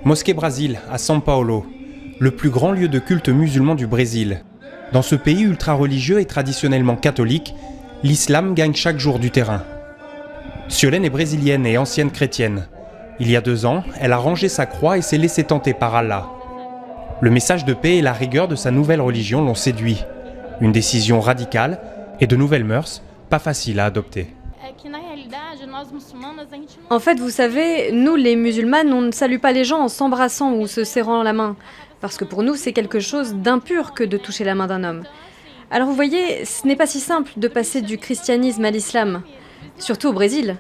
Mosquée Brasil, à São Paulo, le plus grand lieu de culte musulman du Brésil. Dans ce pays ultra-religieux et traditionnellement catholique, l'islam gagne chaque jour du terrain. Siolène est brésilienne et ancienne chrétienne. Il y a 2 ans, elle a rangé sa croix et s'est laissée tenter par Allah. Le message de paix et la rigueur de sa nouvelle religion l'ont séduit. Une décision radicale et de nouvelles mœurs, pas faciles à adopter. En fait, vous savez, nous les musulmanes, on ne salue pas les gens en s'embrassant ou se serrant la main. Parce que pour nous, c'est quelque chose d'impur que de toucher la main d'un homme. Alors vous voyez, ce n'est pas si simple de passer du christianisme à l'islam. Surtout au Brésil.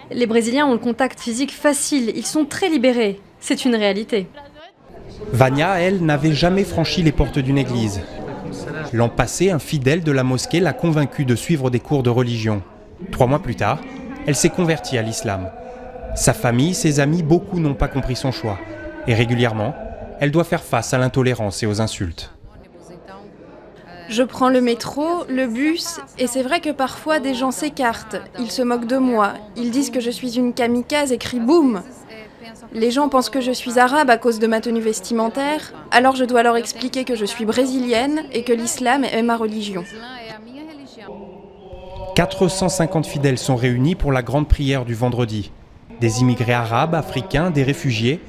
Les Brésiliens ont le contact physique facile, ils sont très libérés. C'est une réalité. Vania, elle, n'avait jamais franchi les portes d'une église. L'an passé, un fidèle de la mosquée l'a convaincue de suivre des cours de religion. 3 mois plus tard, elle s'est convertie à l'islam. Sa famille, ses amis, beaucoup n'ont pas compris son choix. Et régulièrement, elle doit faire face à l'intolérance et aux insultes. Je prends le métro, le bus, et c'est vrai que parfois des gens s'écartent. Ils se moquent de moi. Ils disent que je suis une kamikaze et crient boum. Les gens pensent que je suis arabe à cause de ma tenue vestimentaire, alors je dois leur expliquer que je suis brésilienne et que l'islam est ma religion. 450 fidèles sont réunis pour la grande prière du vendredi. Des immigrés arabes, africains, des réfugiés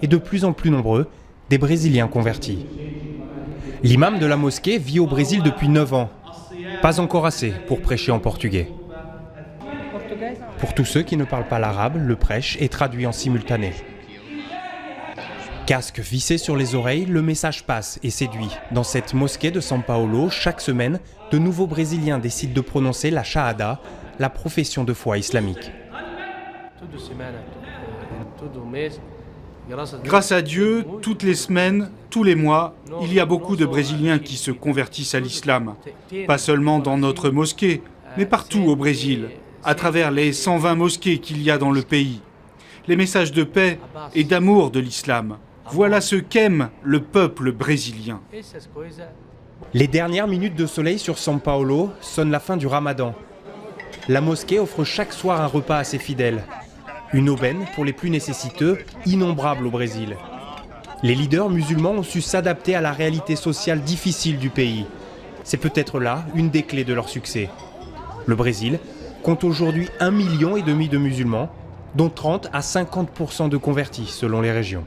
et de plus en plus nombreux, des Brésiliens convertis. L'imam de la mosquée vit au Brésil depuis 9 ans. Pas encore assez pour prêcher en portugais. Pour tous ceux qui ne parlent pas l'arabe, le prêche est traduit en simultané. Casque vissé sur les oreilles, le message passe et séduit. Dans cette mosquée de São Paulo, chaque semaine, de nouveaux Brésiliens décident de prononcer la shahada, la profession de foi islamique. Grâce à Dieu, toutes les semaines, tous les mois, il y a beaucoup de Brésiliens qui se convertissent à l'islam. Pas seulement dans notre mosquée, mais partout au Brésil, à travers les 120 mosquées qu'il y a dans le pays. Les messages de paix et d'amour de l'islam, voilà ce qu'aime le peuple brésilien. Les dernières minutes de soleil sur São Paulo sonnent la fin du ramadan. La mosquée offre chaque soir un repas à ses fidèles. Une aubaine pour les plus nécessiteux, innombrable au Brésil. Les leaders musulmans ont su s'adapter à la réalité sociale difficile du pays. C'est peut-être là une des clés de leur succès. Le Brésil compte aujourd'hui 1,5 million de musulmans, dont 30 à 50% de convertis selon les régions.